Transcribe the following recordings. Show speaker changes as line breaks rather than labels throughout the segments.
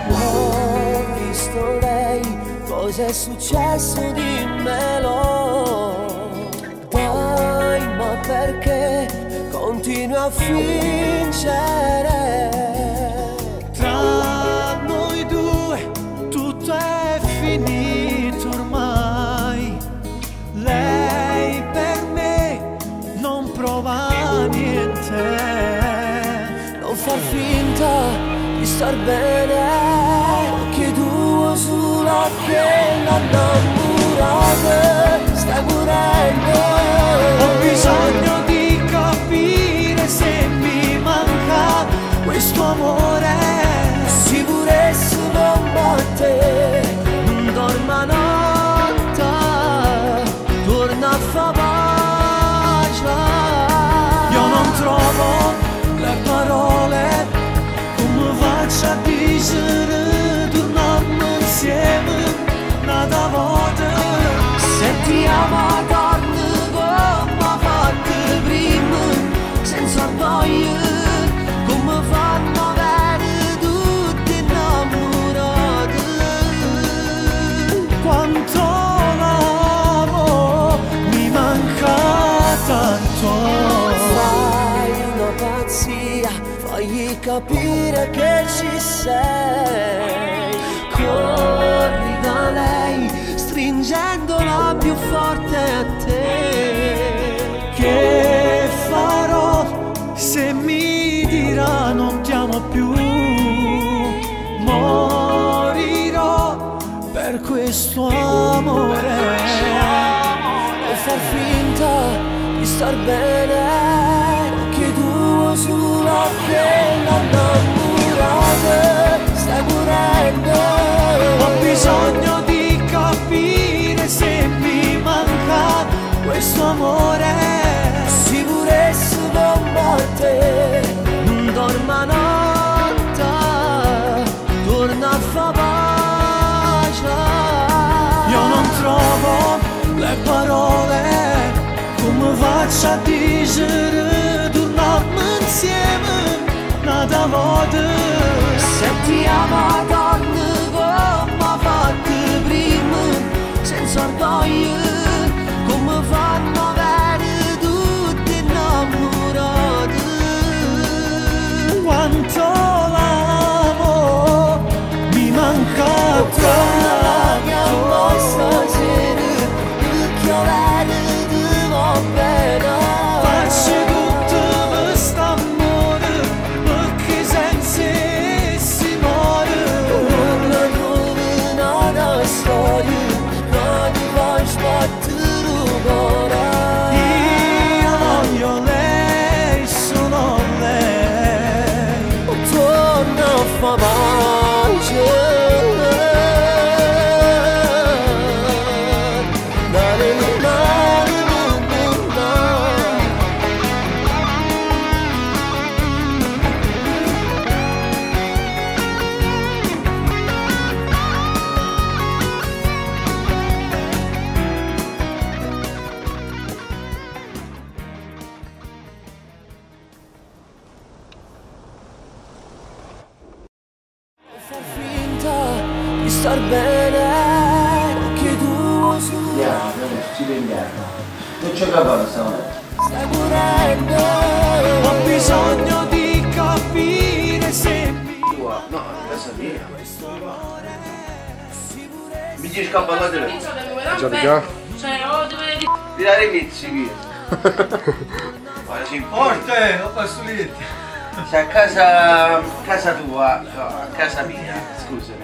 Ho visto lei, cosa è successo dimmelo. Dai, ma perché continui a fingere?
Tra noi due tutto è finito ormai. Lei per me non prova niente.
Non far finta di star bene, che duo sulla pelle innamorate, stai morendo.
Ho bisogno di capire se mi manca questo amore.
Sicurezza non batte, non dorma notte, torna a fa pace.
Io non trovo le parole, come faccio a dire torniamo insieme un'altra volta.
Se ti ama torna come fatto prima, senza orgoglio, come fanno avere tutti innamorati.
Quanto l'amo, mi manca tanto.
Fai una pazzia, fagli capire che ci sei. Corri da lei, stringendola più forte a te.
Che farò se mi dirà non ti amo più? Morirò per questo amore.
Non far finta di star bene, che duo sulla pelle innamorate, stai morendo.
Ho bisogno di capire se mi manca questo amore.
Sicurezza non batte, non dorma notte, torna a fa pace.
Io non trovo le parole, come faccio a dire torniamo insieme un'altra volta.
Se ti ama torna come fatto prima, senza orgoglio, come fanno avere tutti innamorati.
Quanto l'amo, mi manca
Torna la mia
tanto.
stasera, perché io ti va bene.
Faccio tutto questo amore, perché senza si muore.
Una nuova storia, non ti vuoi sbattere il cuore.
Io voglio lei, sono lei.
Torna a fa pace. Far finta di star bene, che duo sulla
Ci rendiamo. Non c'è capo stanotte.
stai morendo.
Ho bisogno di capire se mi
No, a casa mia. Mi dici scappa la tele.
Già.
Cioè, oh, dove...
Tirare i pizzichi. Ora si importa.
ho passo lì.
Sei a casa tua, no, a casa mia, scusami,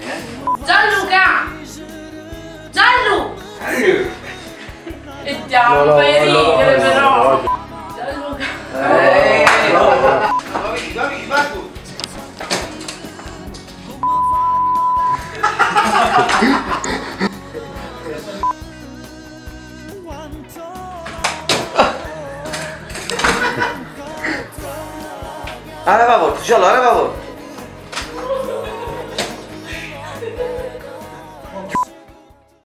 Gianluca! Gianlu! E
No,
diamo,
no,
fai
no,
ridere
no,
però!
no.
Gianluca!
Va tu. Araba vur, Tuşal araba vur.